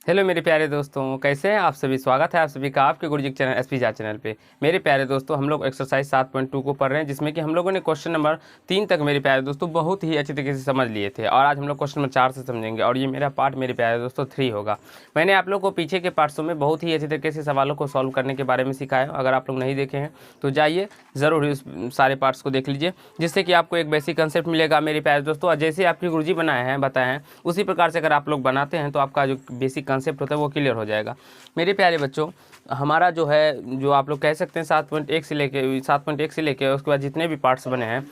Hello मेरे प्यारे दोस्तों, कैसे हैं आप सभी। स्वागत है आप सभी का आपके गुरुजी चैनल एसपी जा चैनल पे। मेरे प्यारे दोस्तों, हम लोग एक्सरसाइज 7.2 को पढ़ रहे हैं, जिसमें कि हम लोगों ने क्वेश्चन नंबर 3 तक मेरे प्यारे दोस्तों बहुत ही अच्छी तरीके से समझ लिए थे। और आज हम लोग क्वेश्चन नंबर 4 से समझेंगे, और ये मेरा पार्ट मेरे प्यारे दोस्तों 3 होगा। मैंने आप लोग को पीछे के पार्ट्सों में बहुत ही अच्छी तरीके से सवालों को सॉल्व करने के बारे में सिखाया। अगर आप लोग नहीं देखे हैं तो जाइए ज़रूर इस सारे पार्ट्स को देख लीजिए, जिससे कि आपको एक बेसिक कंसेप्ट मिलेगा मेरे प्यारे दोस्तों। और जैसे आपके गुरुजी बनाए हैं बताए हैं उसी प्रकार से अगर आप लोग बनाते हैं तो आपका जो बेसिक कंसेप्ट होता है वो क्लियर हो जाएगा। मेरे प्यारे बच्चों, हमारा जो है, जो आप लोग कह सकते हैं 7.1 से लेके उसके बाद जितने भी पार्ट्स बने हैं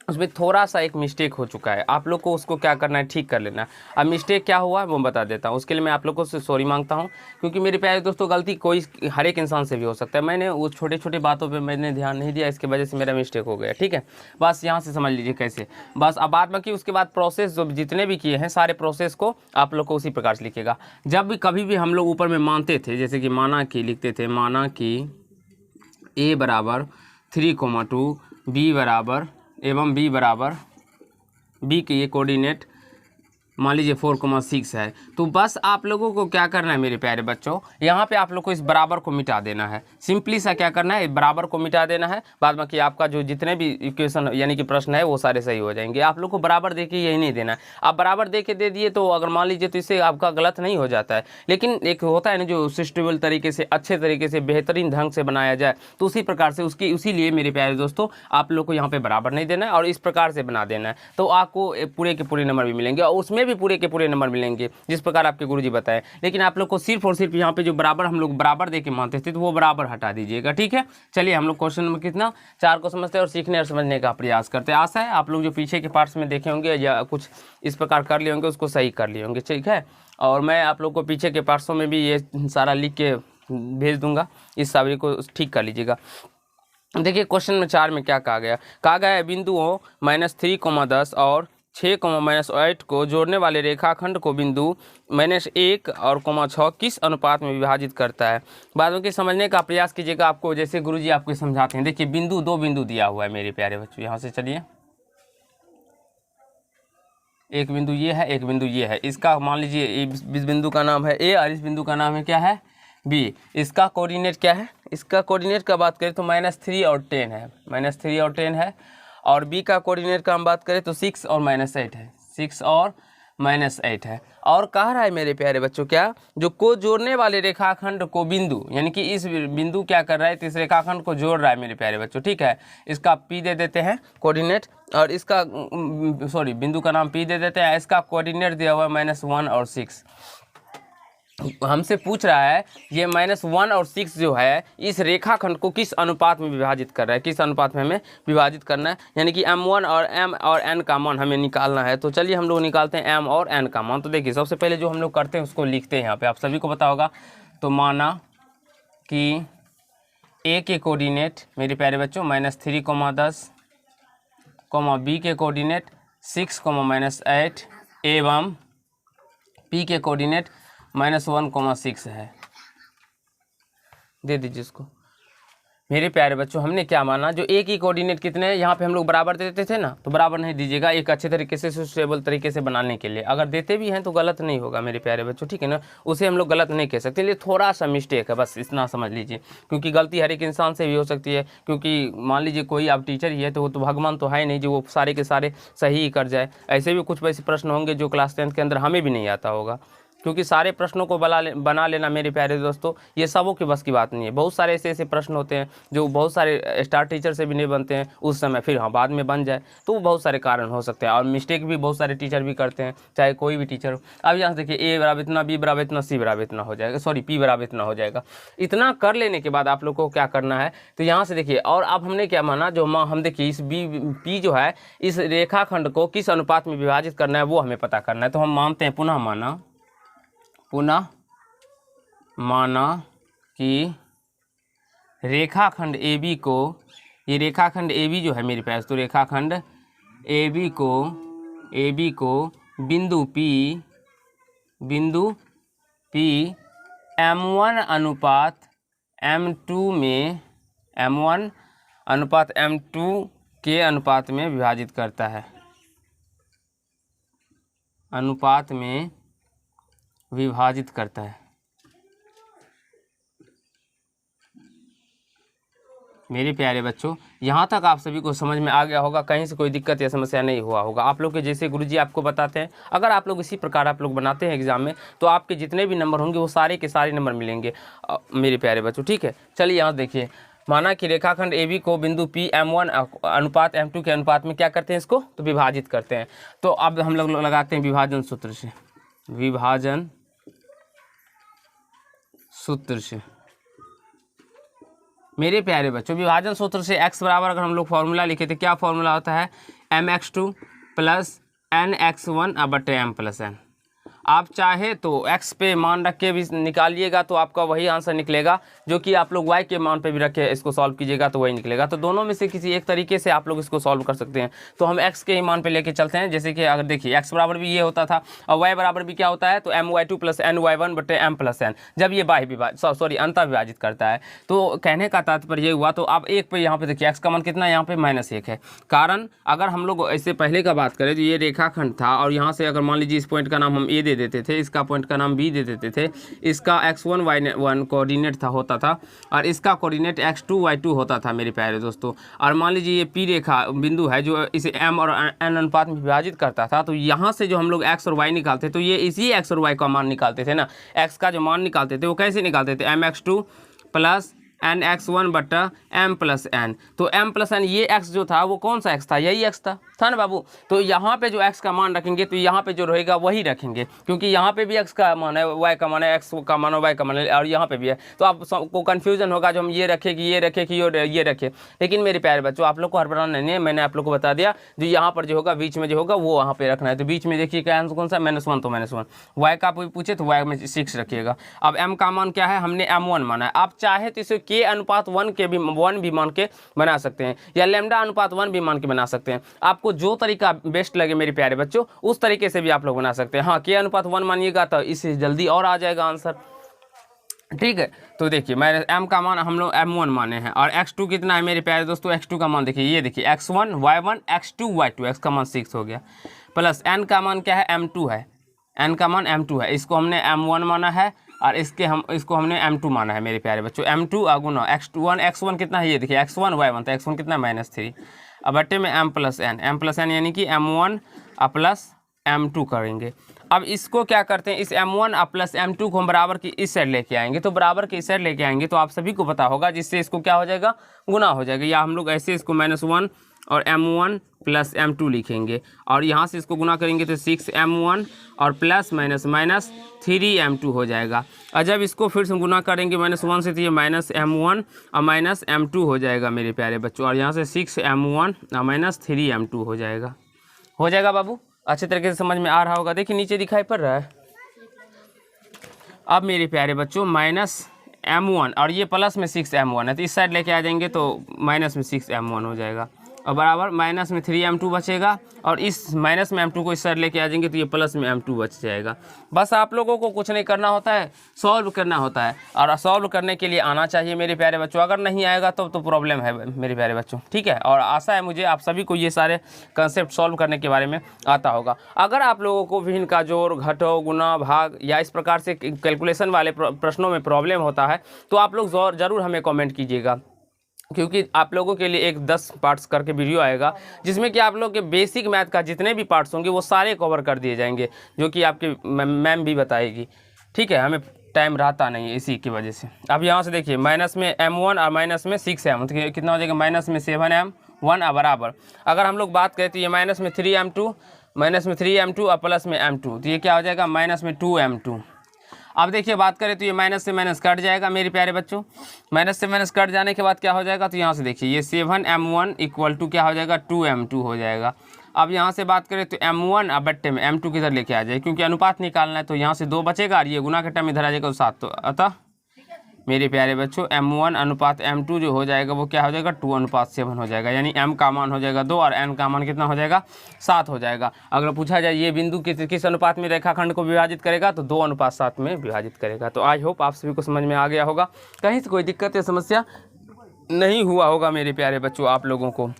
उसमें थोड़ा सा एक मिस्टेक हो चुका है। आप लोग को उसको क्या करना है, ठीक कर लेना है। अब मिस्टेक क्या हुआ है वो बता देता हूँ। उसके लिए मैं आप लोग को सॉरी मांगता हूँ, क्योंकि मेरे प्यारे दोस्तों गलती कोई हर एक इंसान से भी हो सकता है। मैंने वो छोटे छोटे बातों पे मैंने ध्यान नहीं दिया, इसकी वजह से मेरा मिस्टेक हो गया। ठीक है, बस यहाँ से समझ लीजिए कैसे। बस अब बाद बाकी उसके बाद प्रोसेस जो जितने भी किए हैं सारे प्रोसेस को आप लोग को उसी प्रकार से लिखेगा। जब भी कभी भी हम लोग ऊपर में मानते थे, जैसे कि माना कि लिखते थे, माना कि a बराबर 3,2 b बराबर एवं b बराबर बी के ये कोऑर्डिनेट मान लीजिए 4,6 है, तो बस आप लोगों को क्या करना है मेरे प्यारे बच्चों, यहाँ पे आप लोग को इस बराबर को मिटा देना है। सिंपली सा क्या करना है, बराबर को मिटा देना है। बाद बाकी आपका जो जितने भी इक्वेशन यानी कि प्रश्न है वो सारे सही हो जाएंगे। आप लोग को बराबर दे के यही नहीं देना है। आप बराबर दे के दे दिए तो अगर मान लीजिए तो इससे आपका गलत नहीं हो जाता है, लेकिन एक होता है ना जो सिस्टेबल तरीके से अच्छे तरीके से बेहतरीन ढंग से बनाया जाए, तो उसी प्रकार से उसकी उसीलिए मेरे प्यारे दोस्तों आप लोग को यहाँ पे बराबर नहीं देना है और इस प्रकार से बना देना है। तो आपको पूरे के पूरे नंबर भी मिलेंगे और उसमें भी पूरे के पूरे नंबर मिलेंगे जिस प्रकार आपके गुरुजी बताए। लेकिन आप लोग को सिर्फ और सिर्फ यहाँ पे जो बराबर हम लोग बराबर दे के मानते थे तो वो बराबर हटा दीजिएगा। ठीक है, चलिए हम लोग क्वेश्चन नंबर कितना 4 को समझते हैं और सीखने और समझने का प्रयास करते हैं। आशा है आप लोग जो पीछे के पार्ट्स में देखे होंगे या कुछ इस प्रकार कर लिए होंगे उसको सही कर लिए होंगे। ठीक है, और मैं आप लोग को पीछे के पार्ट्सों में भी ये सारा लिख के भेज दूंगा, इस सारी को ठीक कर लीजिएगा। देखिए क्वेश्चन में 4 में क्या कहा गया है, बिंदुओं -3,10 और 6,-8 को जोड़ने वाले रेखाखंड को बिंदु -1 और 6 किस अनुपात में विभाजित करता है। बातों के समझने का प्रयास कीजिएगा। आपको जैसे गुरुजी आपको समझाते हैं, देखिए दो बिंदु दिया हुआ है मेरे प्यारे बच्चों। यहाँ से चलिए, एक बिंदु ये है, एक बिंदु ये है। इसका मान लीजिए इस बिंदु का नाम है ए और इस बिंदु का नाम है क्या है, बी। इसका कोऑर्डिनेट क्या है, इसका कोऑर्डिनेट का बात करें तो -3 और 10 है, -3 और 10 है। और बी का कोऑर्डिनेट का हम बात करें तो 6 और -8 है, 6 और -8 है। और कह रहा है मेरे प्यारे बच्चों क्या, जो को जोड़ने वाले रेखाखंड को बिंदु, यानी कि इस बिंदु क्या कर रहा है तो इस रेखाखंड को जोड़ रहा है मेरे प्यारे बच्चों। ठीक है, इसका पी दे देते हैं कोऑर्डिनेट, और इसका सॉरी बिंदु का नाम पी दे देते हैं। इसका कोऑर्डिनेट दिया हुआ है -1 और 6। हमसे पूछ रहा है ये -1 और 6 जो है इस रेखाखंड को किस अनुपात में विभाजित कर रहा है, किस अनुपात में हमें विभाजित करना है, यानी कि m1 और m और n का मान हमें निकालना है। तो चलिए हम लोग निकालते हैं m और n का मान। तो देखिए सबसे पहले जो हम लोग करते हैं उसको लिखते हैं यहाँ पे, आप सभी को पता होगा। तो माना कि a के कोऑर्डिनेट मेरे प्यारे बच्चों -3,10, b के कोऑर्डिनेट 6,-8 एवं p के कोऑर्डिनेट -1,6 है। दे दीजिए इसको। मेरे प्यारे बच्चों हमने क्या माना, जो ए की कोऑर्डिनेट कितने हैं, यहाँ पे हम लोग बराबर देते थे ना, तो बराबर नहीं दीजिएगा एक अच्छे तरीके से सुस्टेबल तरीके से बनाने के लिए। अगर देते भी हैं तो गलत नहीं होगा मेरे प्यारे बच्चों, ठीक है ना, उसे हम लोग गलत नहीं कह सकते। लिए थोड़ा सा मिस्टेक है, बस इतना समझ लीजिए, क्योंकि गलती हर एक इंसान से भी हो सकती है। क्योंकि मान लीजिए कोई आप टीचर ही है तो वो तो भगवान तो है नहीं जो वो सारे के सारे सही ही कर जाए। ऐसे भी कुछ वैसे प्रश्न होंगे जो क्लास 10th के अंदर हमें भी नहीं आता होगा, क्योंकि सारे प्रश्नों को बना लेना मेरे प्यारे दोस्तों ये सबों की बस की बात नहीं है। बहुत सारे ऐसे प्रश्न होते हैं जो बहुत सारे स्टार टीचर से भी नहीं बनते हैं उस समय, फिर हाँ बाद में बन जाए, तो वो बहुत सारे कारण हो सकते हैं। और मिस्टेक भी बहुत सारे टीचर भी करते हैं, चाहे कोई भी टीचर हो। अब यहाँ से देखिए a बराबर इतना, b बराबर इतना, c बराबर इतना हो जाएगा, सॉरी p बराबर इतना हो जाएगा। इतना कर लेने के बाद आप लोग को क्या करना है, तो यहाँ से देखिए, और अब हमने क्या माना, जो हम देखिए इस p जो है इस रेखाखंड को किस अनुपात में विभाजित करना है वो हमें पता करना है। तो हम मानते हैं, पुनः माना कि रेखाखंड AB को, ये रेखाखंड AB जो है मेरे पास, तो रेखाखंड AB को बिंदु P M1 अनुपात M2 में, M1 अनुपात M2 के अनुपात में विभाजित करता है, अनुपात में विभाजित करता है। मेरे प्यारे बच्चों, यहाँ तक आप सभी को समझ में आ गया होगा, कहीं से कोई दिक्कत या समस्या नहीं हुआ होगा। आप लोग के जैसे गुरुजी आपको बताते हैं, अगर आप लोग इसी प्रकार आप लोग बनाते हैं एग्जाम में, तो आपके जितने भी नंबर होंगे वो सारे के सारे नंबर मिलेंगे मेरे प्यारे बच्चों। ठीक है, चलिए यहाँ देखिए, माना कि रेखाखंड AB को बिंदु P M1 अनुपात M2 के अनुपात में क्या करते हैं, इसको तो विभाजित करते हैं। तो अब हम लोग लगाते हैं विभाजन सूत्र से, विभाजन सूत्र से। मेरे प्यारे बच्चों, विभाजन सूत्र से x बराबर अगर हम लोग फॉर्मूला लिखे थे, क्या फॉर्मूला होता है, mx2 प्लस nx1 बटे m प्लस n। आप चाहे तो x पे मान रख के भी निकालिएगा तो आपका वही आंसर निकलेगा, जो कि आप लोग y के मान पे भी रख के इसको सॉल्व कीजिएगा तो वही निकलेगा। तो दोनों में से किसी एक तरीके से आप लोग इसको सॉल्व कर सकते हैं। तो हम x के ही मान पे लेके चलते हैं। जैसे कि अगर देखिए x बराबर भी ये होता था और y बराबर भी क्या होता है, तो my2 प्लस ny1 बटे m प्लस n, जब ये बाह्य विभाजित अंतः विभाजित करता है। तो कहने का तात्पर्य ये हुआ। तो अब एक पे यहाँ पे देखिए x का मान कितना है, यहाँ पे -1 है। कारण अगर हम लोग इससे पहले का बात करें तो ये रेखाखंड था और यहाँ से अगर मान लीजिए इस पॉइंट का नाम हम A दे देते थे, इसका पॉइंट का नाम B दे देते थे, इसका x1 y1 कोऑर्डिनेट होता था और इसका कोऑर्डिनेट x2 y2 होता था मेरे प्यारे दोस्तों। और मान लीजिए ये P रेखा बिंदु है जो इसे m और n अनुपात में विभाजित करता था। तो यहाँ से जो हम लोग x और y निकालते तो ये इसी x और y का मान निकालते थे ना। x का जो मान निकालते थे वो कैसे निकालते थे, mx2 प्लस nx1 बटा m प्लस n। तो m प्लस n ये x जो था वो कौन सा x था, यही x था ना बाबू। तो यहाँ पे जो x का मान रखेंगे तो यहाँ पे जो रहेगा वही रखेंगे, क्योंकि यहाँ पे भी x का मान है, y का मान है, x का मान है, y का मान है और यहाँ पे भी है। तो आपको कन्फ्यूजन होगा जो हम ये रखे कि ये रखे कि ये रखे। लेकिन मेरे प्यारे बच्चों, आप लोग को हड़बड़ाना नहीं है, मैंने आप लोग को बता दिया जो यहाँ पर जो होगा बीच में जो होगा वो वहाँ पे रखना है। तो बीच में देखिए क्या आंसर कौन सा, -1, तो -1। y का पूछे तो y में 6 रखिएगा। अब m का मान क्या है, हमने m1 माना है। आप चाहे तो इसे k अनुपात 1 भी मान के बना सकते हैं या लैम्डा अनुपात 1 भी मान के बना सकते हैं। आपको जो तरीका बेस्ट लगे मेरे प्यारे बच्चों उस तरीके से भी आप लोग बना सकते हैं। हाँ, k अनुपात 1 मानिएगा तो इससे जल्दी और आ जाएगा आंसर। ठीक है, तो देखिए मैं m का मान हम लोग m1 माने हैं और x2 कितना है मेरे प्यारे दोस्तों, x2 का मान देखिए, ये देखिए x1 y1 x2 y2, x का मान 6 हो गया, प्लस n का मान क्या है, m2 है, n का मान m2 है, इसको हमने m1 माना है और इसको हमने m2 माना है मेरे प्यारे बच्चों। m2 गुना x1 कितना है, ये देखिए x1 y1, तो x1 कितना -3 अब बट्टे में m प्लस n यानी कि m1 प्लस m2 करेंगे। अब इसको क्या करते हैं, इस m1 प्लस m2 को हम बराबर की इस साइड लेके आएंगे। तो बराबर की इस साइड लेके आएंगे तो आप सभी को पता होगा जिससे इसको क्या हो जाएगा, गुना हो जाएगा। या हम लोग ऐसे इसको -1 और m1 प्लस m2 लिखेंगे और यहाँ से इसको गुना करेंगे तो 6m1 और प्लस माइनस 3m2 हो जाएगा। और जब इसको फिर से गुना करेंगे -1 से तो ये -m1 और -m2 हो जाएगा मेरे प्यारे बच्चों। और यहाँ से 6m1 और -3m2 हो जाएगा बाबू। अच्छे तरीके से समझ में आ रहा होगा, देखिए नीचे दिखाई पड़ रहा है। अब मेरे प्यारे बच्चों -m1 और ये प्लस में 6m1 है तो इस साइड लेके आ जाएंगे तो माइनस में 6m1 हो जाएगा और बराबर माइनस में 3m2 बचेगा और इस माइनस में m2 को इस साइड लेके आ जाएंगे तो ये प्लस में m2 बच जाएगा। बस आप लोगों को कुछ नहीं करना होता है, सॉल्व करना होता है और सॉल्व करने के लिए आना चाहिए मेरे प्यारे बच्चों। अगर नहीं आएगा तो प्रॉब्लम है मेरे प्यारे बच्चों, ठीक है। और आशा है मुझे आप सभी को ये सारे कंसेप्ट सॉल्व करने के बारे में आता होगा। अगर आप लोगों को भिन्न का जोड़, घटाव, गुना, भाग या इस प्रकार से कैलकुलेशन वाले प्रश्नों में प्रॉब्लम होता है तो आप लोग ज़रूर हमें कॉमेंट कीजिएगा, क्योंकि आप लोगों के लिए एक 10 पार्ट्स करके वीडियो आएगा जिसमें कि आप लोग के बेसिक मैथ का जितने भी पार्ट्स होंगे वो सारे कवर कर दिए जाएंगे, जो कि आपके मैम भी बताएगी। ठीक है, हमें टाइम रहता नहीं है इसी की वजह से। अब यहाँ से देखिए माइनस में m1 और माइनस में 6m, तो कितना हो जाएगा, माइनस में 7m1 बराबर। अगर हम लोग बात करें तो ये माइनस में 3m2 और प्लस में m2, तो ये क्या हो जाएगा, माइनस में 2m2। अब देखिए बात करें तो ये माइनस से माइनस कट जाएगा मेरे प्यारे बच्चों। माइनस से माइनस कट जाने के बाद क्या हो जाएगा, तो यहाँ से देखिए ये 7m1 इक्वल टू क्या हो जाएगा, 2m2 हो जाएगा। अब यहाँ से बात करें तो m1 अब बट्टे में m2 किधर लेके आ जाए, क्योंकि अनुपात निकालना है तो यहाँ से 2 बचेगा और ये गुना के टर्म इधर आ जाएगा तो 7। तो अतः मेरे प्यारे बच्चों m1 अनुपात m2 जो हो जाएगा वो क्या हो जाएगा, 2:7 हो जाएगा। यानी m का मान हो जाएगा 2 और n का मान कितना हो जाएगा, 7 हो जाएगा। अगर पूछा जाए ये बिंदु किस अनुपात में रेखाखंड को विभाजित करेगा, तो 2:7 में विभाजित करेगा। तो आई होप आप सभी को समझ में आ गया होगा, कहीं से कोई दिक्कत या समस्या नहीं हुआ होगा मेरे प्यारे बच्चों आप लोगों को।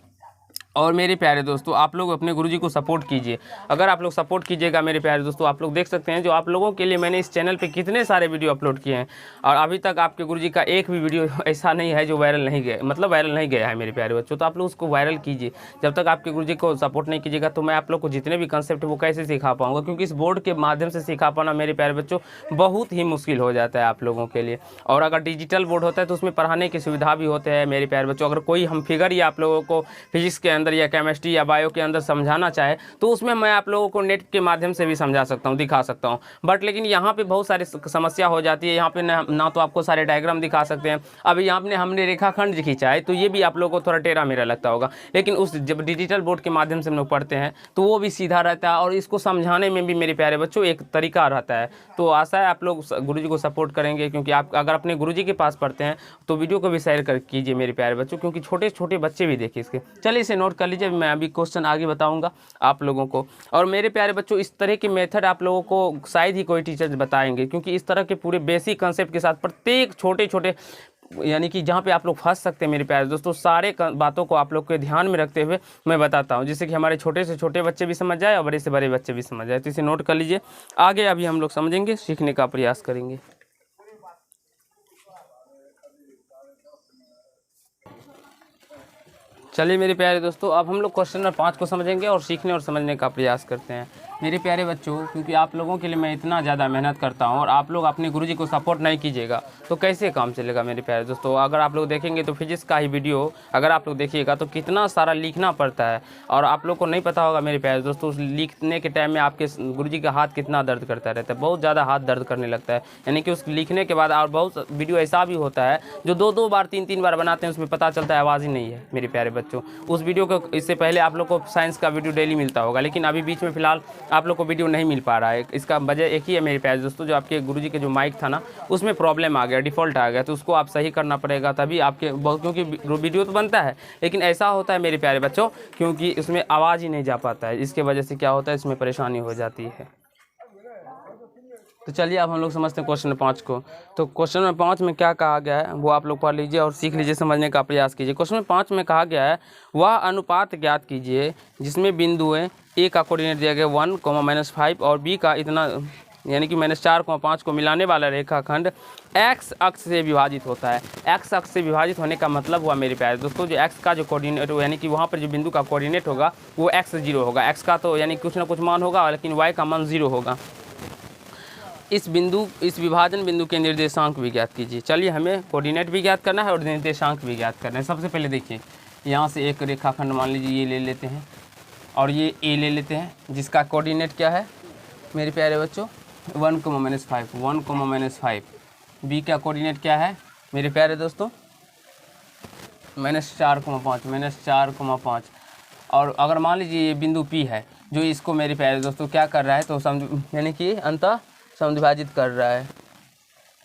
और मेरे प्यारे दोस्तों आप लोग अपने गुरुजी को सपोर्ट कीजिए। अगर आप लोग सपोर्ट कीजिएगा मेरे प्यारे दोस्तों, आप लोग देख सकते हैं जो आप लोगों के लिए मैंने इस चैनल पे कितने सारे वीडियो अपलोड किए हैं और अभी तक आपके गुरुजी का एक भी वीडियो ऐसा नहीं है जो वायरल नहीं गया, मतलब वायरल नहीं गया है मेरे प्यारे बच्चों। तो आप लोग उसको वायरल कीजिए। जब तक आपके गुरुजी को सपोर्ट नहीं कीजिएगा तो मैं आप लोग को जितने भी कंसेप्ट वो कैसे सिखा पाऊँगा, क्योंकि इस बोर्ड के माध्यम से सिखा पाना मेरे प्यारे बच्चों बहुत ही मुश्किल हो जाता है आप लोगों के लिए। और अगर डिजिटल बोर्ड होता है तो उसमें पढ़ाने की सुविधा भी होते हैं मेरे प्यारे बच्चों। अगर कोई हम फिगर ही आप लोगों को फिजिक्स के अंदर या केमिस्ट्री या बायो के अंदर समझाना चाहे तो उसमें मैं आप लोगों को नेट के माध्यम से भी समझा सकता हूँ, दिखा सकता हूँ। बट लेकिन यहाँ पे बहुत सारी समस्या हो जाती है। यहाँ पे ना तो आपको सारे डायग्राम दिखा सकते हैं। अभी यहाँ पे हमने रेखाखंड खींचा है तो ये भी आप लोगों को थोड़ा टेढ़ा मेरा लगता होगा, लेकिन उस जब डिजिटल बोर्ड के माध्यम से हम लोग पढ़ते हैं तो वो भी सीधा रहता है और इसको समझाने में भी मेरे प्यारे बच्चों एक तरीका रहता है। तो आशा है आप लोग गुरुजी को सपोर्ट करेंगे, क्योंकि आप अगर अपने गुरुजी के पास पढ़ते हैं तो वीडियो को भी शेयर कर कीजिए मेरे प्यारे बच्चों, क्योंकि छोटे छोटे बच्चे भी देखिए इसके। चलिए इसे नोट कर लीजिए, मैं अभी क्वेश्चन आगे बताऊंगा आप लोगों को। और मेरे प्यारे बच्चों इस तरह के मेथड आप लोगों को शायद ही कोई टीचर बताएंगे, क्योंकि इस तरह के पूरे बेसिक कंसेप्ट के साथ प्रत्येक छोटे छोटे यानी कि जहाँ पे आप लोग फंस सकते हैं मेरे प्यारे दोस्तों, सारे बातों को आप लोग के ध्यान में रखते हुए मैं बताता हूँ, जिससे कि हमारे छोटे से छोटे बच्चे भी समझ जाए और बड़े से बड़े बच्चे भी समझ जाए। तो इसे नोट कर लीजिए, आगे अभी हम लोग समझेंगे, सीखने का प्रयास करेंगे। चलिए मेरे प्यारे दोस्तों अब हम लोग क्वेश्चन नंबर 5 को समझेंगे और सीखने और समझने का प्रयास करते हैं मेरे प्यारे बच्चों। क्योंकि आप लोगों के लिए मैं इतना ज़्यादा मेहनत करता हूं और आप लोग अपने गुरुजी को सपोर्ट नहीं कीजिएगा तो कैसे काम चलेगा मेरे प्यारे दोस्तों। अगर आप लोग देखेंगे तो फिजिक्स का ही वीडियो अगर आप लोग देखिएगा तो कितना सारा लिखना पड़ता है और आप लोग को नहीं पता होगा मेरे प्यारे दोस्तों, उस लिखने के टाइम में आपके गुरुजी का हाथ कितना दर्द करता रहता है, बहुत ज़्यादा हाथ दर्द करने लगता है। यानी कि उस लिखने के बाद और बहुत वीडियो ऐसा भी होता है जो 2-2 बार 3-3 बार बनाते हैं, उसमें पता चलता है आवाज़ ही नहीं है मेरे प्यारे बच्चों। उस वीडियो को इससे पहले आप लोग को साइंस का वीडियो डेली मिलता होगा, लेकिन अभी बीच में फिलहाल आप लोग को वीडियो नहीं मिल पा रहा है। इसका वजह एक ही है मेरे प्यारे दोस्तों, जो आपके गुरुजी के जो माइक था ना उसमें प्रॉब्लम आ गया, डिफ़ॉल्ट आ गया, तो उसको आप सही करना पड़ेगा तभी आपके बहुत, क्योंकि वीडियो तो बनता है लेकिन ऐसा होता है मेरे प्यारे बच्चों क्योंकि इसमें आवाज़ ही नहीं जा पाता है, इसके वजह से क्या होता है इसमें परेशानी हो जाती है। तो चलिए अब हम लोग समझते हैं क्वेश्चन नंबर 5 को। तो क्वेश्चन नंबर 5 में क्या कहा गया है वो आप लोग पढ़ लीजिए और सीख लीजिए, समझने का प्रयास कीजिए। क्वेश्चन नंबर 5 में कहा गया है वह अनुपात ज्ञात कीजिए जिसमें बिंदुएं ए का कोऑर्डिनेट दिया गया 1, -5 और बी का इतना यानी कि -4, 5 को मिलाने वाला रेखाखंड एक्स अक्ष से विभाजित होता है। एक्स अक्ष से विभाजित होने का मतलब हुआ मेरे प्यारे दोस्तों जो एक्स का जो कोऑर्डिनेट यानी कि वहाँ पर जो बिंदु का कोऑर्डिनेट होगा वो x0 होगा। एक्स का तो यानी कुछ ना कुछ मान होगा लेकिन वाई का मान 0 होगा। इस विभाजन बिंदु के निर्देशांक भी ज्ञात कीजिए। चलिए हमें कोऑर्डिनेट भी ज्ञात करना है और निर्देशांक भी ज्ञात करना है। सबसे पहले देखिए यहाँ से एक रेखाखंड मान लीजिए ये ले लेते हैं और ये ए ले लेते हैं जिसका कोऑर्डिनेट क्या है मेरे प्यारे बच्चों 1, -5। बी का कोऑर्डिनेट क्या है मेरे प्यारे दोस्तों -4, और अगर मान लीजिए ये बिंदु पी है जो इसको मेरे प्यारे दोस्तों क्या कर रहा है तो यानी कि अंतः समविभाजित कर रहा है,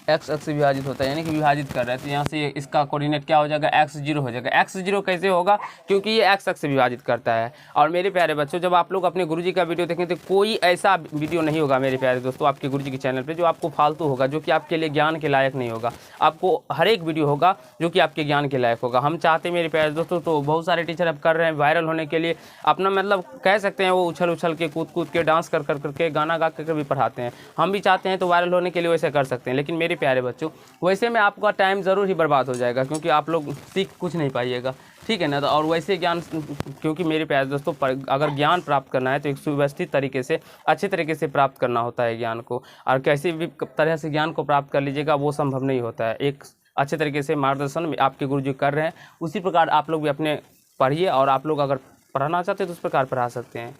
एक्स अक्ष से विभाजित होता है यानी कि विभाजित कर रहा है। तो यहाँ से इसका कोऑर्डिनेट क्या हो जाएगा x0 हो जाएगा। x0 कैसे होगा क्योंकि ये x अक्ष से विभाजित करता है। और मेरे प्यारे बच्चों जब आप लोग अपने गुरुजी का वीडियो देखेंगे तो कोई ऐसा वीडियो नहीं होगा मेरे प्यारे दोस्तों आपके गुरुजी के चैनल पे जो आपको फालतू होगा, जो कि आपके लिए ज्ञान के लायक नहीं होगा। आपको हर एक वीडियो होगा जो कि आपके ज्ञान के लायक होगा। हम चाहते हैं मेरे प्यारे दोस्तों, तो बहुत सारे टीचर अब कर रहे हैं वायरल होने के लिए अपना मतलब कह सकते हैं वो उछल उछल के कूद के डांस कर करके गाना गा कर भी पढ़ाते हैं। हम भी चाहते हैं तो वायरल होने के लिए वैसे कर सकते हैं, लेकिन मेरे प्यारे बच्चों वैसे में आपका टाइम ज़रूर ही बर्बाद हो जाएगा क्योंकि आप लोग सीख कुछ नहीं पाइएगा, ठीक है ना। तो और वैसे ज्ञान क्योंकि मेरे प्यारे दोस्तों अगर ज्ञान प्राप्त करना है तो एक सुव्यवस्थित तरीके से अच्छे तरीके से प्राप्त करना होता है ज्ञान को, और कैसे भी तरह से ज्ञान को प्राप्त कर लीजिएगा वो संभव नहीं होता है। एक अच्छे तरीके से मार्गदर्शन आपके गुरुजी कर रहे हैं उसी प्रकार आप लोग भी अपने पढ़िए, और आप लोग अगर पढ़ाना चाहते हैं तो उस प्रकार पढ़ा सकते हैं।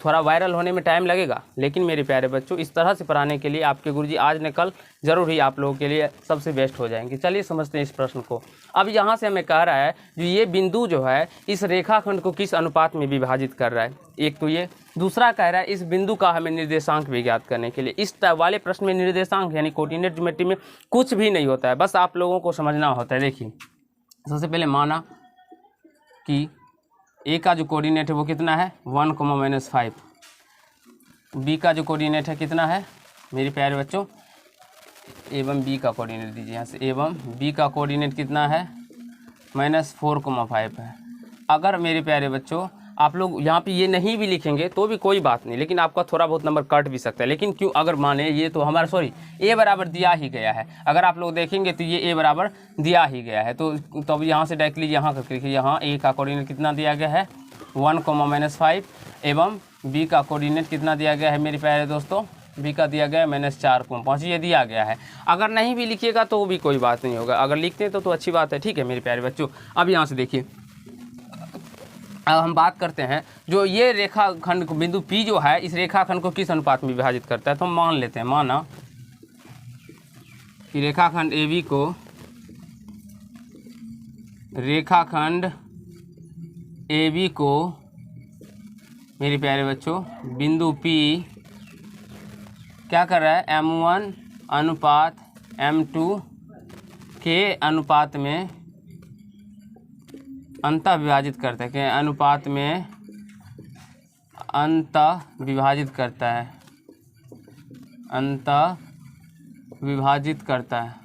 थोड़ा वायरल होने में टाइम लगेगा लेकिन मेरे प्यारे बच्चों इस तरह से पढ़ाने के लिए आपके गुरुजी आज न कल ज़रूर ही आप लोगों के लिए सबसे बेस्ट हो जाएंगे। चलिए समझते हैं इस प्रश्न को। अब यहाँ से हमें कह रहा है जो ये बिंदु जो है इस रेखाखंड को किस अनुपात में विभाजित कर रहा है, एक तो ये, दूसरा कह रहा है इस बिंदु का हमें निर्देशांक भी ज्ञात करने के लिए। इस वाले प्रश्न में निर्देशांक यानी कोऑर्डिनेट ज्योमेट्री में कुछ भी नहीं होता है, बस आप लोगों को समझना होता है। देखिए सबसे पहले माना कि ए का जो कोऑर्डिनेट है वो कितना है 1, -5। बी का जो कोऑर्डिनेट है कितना है मेरे प्यारे बच्चों, एवं बी का कोऑर्डिनेट दीजिए यहाँ से, एवं बी का कोऑर्डिनेट कितना है -4, 5 है। अगर मेरे प्यारे बच्चों आप लोग यहाँ पे ये नहीं भी लिखेंगे तो भी कोई बात नहीं, लेकिन आपका थोड़ा बहुत नंबर कट भी सकता है। लेकिन क्यों, अगर माने ये तो हमारा सॉरी ए बराबर दिया ही गया है, अगर आप लोग देखेंगे तो ये ए बराबर दिया ही गया है, तो अब यहाँ से डायरेक्टली यहाँ करके लिखिए, यहाँ ए का कोऑर्डिनेट कितना दिया गया है 1, -5 एवं बी का कोऑर्डिनेट कितना दिया गया है मेरे प्यारे दोस्तों, बी का दिया गया है -4, ये दिया गया है। अगर नहीं भी लिखिएगा तो भी कोई बात नहीं होगा, अगर लिखते हैं तो अच्छी बात है, ठीक है मेरे प्यारे बच्चों। अब यहाँ से देखिए, अब हम बात करते हैं जो ये रेखाखंड को बिंदु P जो है इस रेखाखंड को किस अनुपात में विभाजित करता है। तो हम मान लेते हैं, माना कि रेखाखंड AB को मेरे प्यारे बच्चों बिंदु P क्या कर रहा है, M1 अनुपात M2 के अनुपात में अंतः विभाजित करता है, क्या अनुपात में अंतः विभाजित करता है, अंतः विभाजित करता है,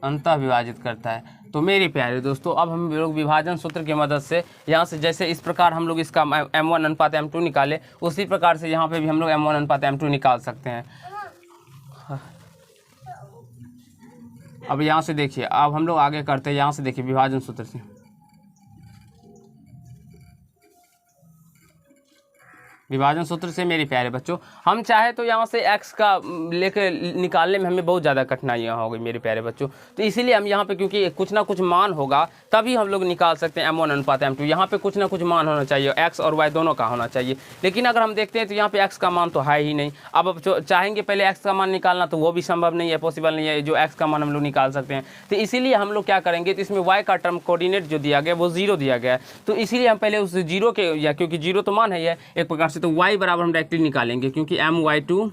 अंतः विभाजित करता है। तो मेरे प्यारे दोस्तों अब हम लोग विभाजन सूत्र की मदद से यहाँ से जैसे इस प्रकार हम लोग इसका M1 अनुपात M2 निकाले, उसी प्रकार से यहाँ पे भी हम लोग M1 अनुपात M2 निकाल सकते हैं। अब यहाँ से देखिए, अब हम लोग आगे करते हैं, यहाँ से देखिए विभाजन सूत्र से विभाजन सूत्र से मेरे प्यारे बच्चों हम चाहे तो यहाँ से x का लेके निकालने में हमें बहुत ज़्यादा कठिनाइयाँ हो गई मेरे प्यारे बच्चों। तो इसीलिए हम यहाँ पे क्योंकि कुछ ना कुछ मान होगा तभी हम लोग निकाल सकते हैं M1 अनुपात M2। यहाँ पे कुछ ना कुछ मान होना चाहिए, x और y दोनों का होना चाहिए। लेकिन अगर हम देखते हैं तो यहाँ पे x का मान तो है ही नहीं। अब चाहेंगे पहले x का मान निकालना तो वो भी संभव नहीं है, पॉसिबल नहीं है जो x का मान हम लोग निकाल सकते हैं। तो इसीलिए हम लोग क्या करेंगे, तो इसमें y का टर्म कोऑर्डिनेट जो दिया गया वो 0 दिया गया है, तो इसीलिए हम पहले उस 0 के, या क्योंकि 0 तो मान है एक प्रकार से, तो y बराबर हम डायरेक्टली निकालेंगे क्योंकि my2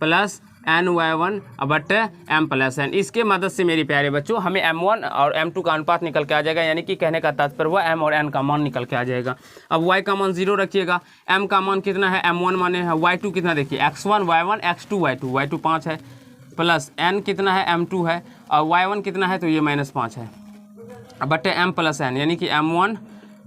plus ny1 but m plus n। इसके मदद से मेरे प्यारे बच्चों हमें m1 और m2 का अनुपात निकल के आ जाएगा, यानी कि कहने का तात्पर्य हुआ m और n का मान निकल के आ जाएगा। अब y का मान 0 रखिएगा, m का मान कितना है, m1 माने है, y2 कितना देखिए x1 y1 x2 y2 5 है, प्लस n कितना है m2 है, और y1 कितना है तो ये -5 है, बट m प्लस n, यानी कि m1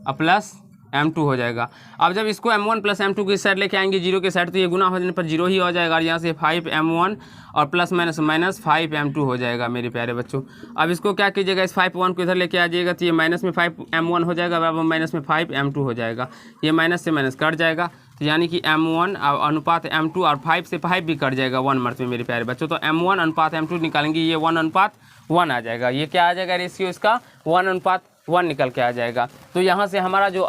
प्लस M2 हो जाएगा। अब जब इसको M1 प्लस M2 की साइड लेके आएंगे 0 के साइड, तो ये गुना हो जाने पर 0 ही हो जाएगा, और यहाँ से 5M1 और प्लस माइनस 5M2 हो जाएगा मेरे प्यारे बच्चों। अब इसको क्या कीजिएगा, इस 5 को इधर लेके आ जाइएगा, तो ये माइनस में 5M1 हो जाएगा, बराबर माइनस में 5M2 हो जाएगा, ये माइनस से माइनस कट जाएगा, तो यानी कि M1 अनुपात M2 और 5 से 5 भी कट जाएगा 1 मर्तबे मेरे प्यारे बच्चों। तो M1 अनुपात M2 निकालेंगे, ये 1 अनुपात 1 आ जाएगा, ये क्या आ जाएगा रेशियो इसका 1 अनुपात 1 निकल के आ जाएगा। तो यहाँ से हमारा जो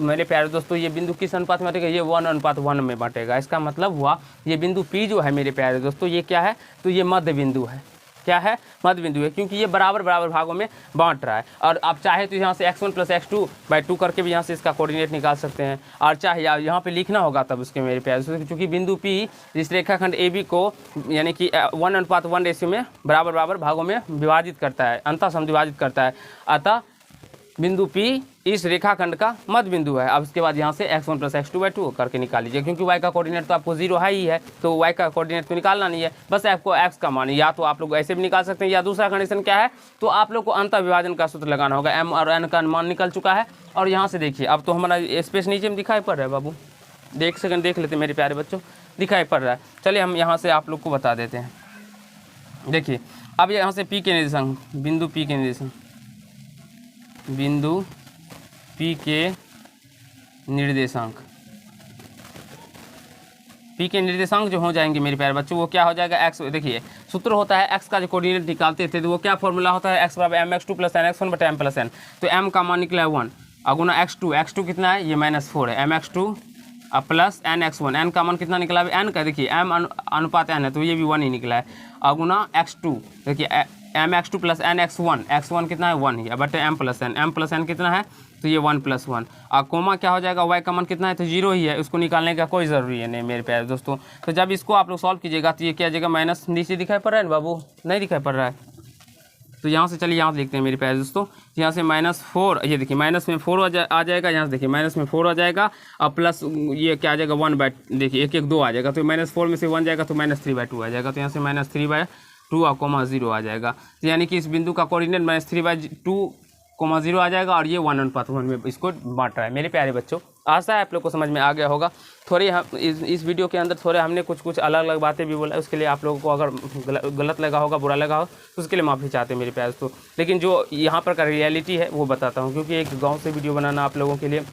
मेरे प्यारे दोस्तों ये बिंदु किस अनुपात में बटेगा, ये 1 अनुपात 1 में बटेगा। इसका मतलब हुआ ये बिंदु P जो है मेरे प्यारे दोस्तों ये क्या है, तो ये मध्य बिंदु है, क्या है, मध्य बिंदु है, क्योंकि ये बराबर बराबर भागों में बांट रहा है। और आप चाहे तो यहाँ से x1 प्लस x2/2 करके भी यहाँ से इसका कोऑर्डिनेट निकाल सकते हैं, और चाहे यहाँ पे लिखना होगा तब उसके मेरे प्यारे दोस्तों, क्योंकि बिंदु P इस रेखाखंड AB को यानी कि 1 अनुपात 1 रेशियो में बराबर बराबर भागों में विभाजित करता है, अंतः समविभाजित करता है, अतः बिंदु P इस रेखाखंड का मध्य बिंदु है। अब उसके बाद यहाँ से x1 प्लस x2/2 करके निकाल लीजिए, क्योंकि y का कोऑर्डिनेट तो आपको 0 है ही है, तो y का कोऑर्डिनेट तो निकालना नहीं है, बस आपको x का मान, या तो आप लोग ऐसे भी निकाल सकते हैं, या दूसरा कंडीशन क्या है, तो आप लोग को अंतः विभाजन का सूत्र लगाना होगा। m और n का मान निकल चुका है, और यहाँ से देखिए अब तो हमारा स्पेस नीचे में दिखाई पड़ रहा है बाबू, एक सेकंड देख लेते मेरे प्यारे बच्चों, दिखाई पड़ रहा है। चलिए हम यहाँ से आप लोग को बता देते हैं। देखिए अब यहाँ से P के निर्देशांक, बिंदु P के निर्देशांक, बिंदु P के निर्देशांक, P के निर्देशांक जो हो जाएंगे मेरे प्यारे बच्चों वो क्या हो जाएगा, x, देखिए सूत्र होता है x का जो कोऑर्डिनेट निकालते थे तो वो क्या फॉर्मूला होता है, x बराबर mx2 प्लस nx1 बटा m प्लस n। तो m का मान निकला है 1, अगुना x2 कितना है, ये -4 है, mx2 प्लस nx1, n का मान कितना निकला है, n का देखिए m अनुपात n है तो ये भी 1 ही निकला है, अगुना x2 देखिए mx2 प्लस nx1, x1 कितना है 1 ही है, बट m प्लस n कितना है, तो ये 1 + 1, और कोमा क्या हो जाएगा, y का मान कितना है, तो 0 ही है, उसको निकालने का कोई ज़रूरी है नहीं मेरे प्यारे दोस्तों। तो जब इसको आप लोग सॉल्व कीजिएगा तो ये क्या आ जाएगा, माइनस नीचे दिखाई पड़ रहा है ना बाबू, नहीं दिखाई पड़ रहा है, तो यहाँ से चलिए यहाँ से लिखते हैं मेरे प्यारे दोस्तों, यहाँ से -4, ये देखिए माइनस में 4 आ जाएगा, यहाँ से देखिए माइनस में 4 आ जाएगा, और प्लस ये क्या आ जाएगा 1/, देखिए 1 1 2 आ जाएगा, तो -4 में से 1 जाएगा तो -3/2 आ जाएगा, तो यहाँ से -3/2 और कोमा 0 आ जाएगा। तो यानी कि इस बिंदु का कोऑर्डिनेट -3/2 0 आ जाएगा और ये 1:1 में इसको बांट रहा है। मेरे प्यारे बच्चों, आशा है आप लोग को समझ में आ गया होगा। थोड़ी हम इस वीडियो के अंदर थोड़े हमने कुछ अलग अलग बातें भी बोला, उसके लिए आप लोगों को अगर गलत लगा होगा, बुरा लगा हो तो उसके लिए माफ़ी चाहते हैं मेरे प्यारे दोस्तों। लेकिन जो यहाँ पर का रियलिटी है वो बताता हूँ, क्योंकि एक गाँव से वीडियो बनाना आप लोगों के लिए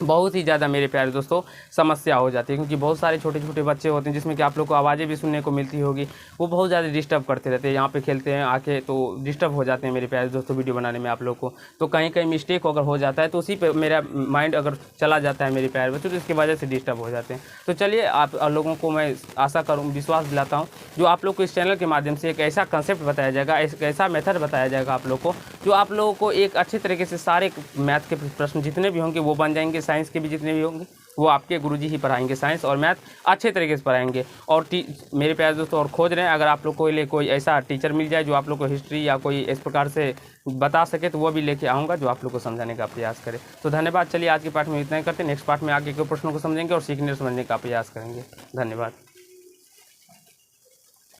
बहुत ही ज़्यादा मेरे प्यारे दोस्तों समस्या हो जाती है, क्योंकि बहुत सारे छोटे छोटे बच्चे होते हैं जिसमें कि आप लोग को आवाज़ें भी सुनने को मिलती होगी, वो बहुत ज़्यादा डिस्टर्ब करते रहते हैं, यहाँ पे खेलते हैं आके तो डिस्टर्ब हो जाते हैं मेरे प्यारे दोस्तों वीडियो बनाने में आप लोग को। तो कहीं कहीं मिस्टेक अगर हो जाता है तो उसी पे मेरा माइंड अगर चला जाता है मेरे प्यारे बच्चों, तो इसकी वजह से डिस्टर्ब हो जाते हैं। तो चलिए आप लोगों को मैं आशा करूँ, विश्वास दिलाता हूँ, जो आप लोग को इस चैनल के माध्यम से एक ऐसा कंसेप्ट बताया जाएगा, एक ऐसा मेथड बताया जाएगा आप लोग को, जो आप लोगों को एक अच्छे तरीके से सारे मैथ के प्रश्न जितने भी होंगे वो बन जाएंगे, साइंस के भी जितने भी होंगे वो आपके गुरुजी ही पढ़ाएंगे, साइंस और मैथ अच्छे तरीके से पढ़ाएंगे। और मेरे प्यारे दोस्तों और खोज रहे हैं, अगर आप लोग को लिए कोई ऐसा टीचर मिल जाए जो आप लोग को हिस्ट्री या कोई इस प्रकार से बता सके, तो वो भी लेके आऊँगा जो आप लोग को समझाने का प्रयास करे। तो धन्यवाद। चलिए आज के पाठ में इतना ही करते हैं, नेक्स्ट पार्ट में आगे के प्रश्नों को समझेंगे और सीखने समझने का प्रयास करेंगे। धन्यवाद।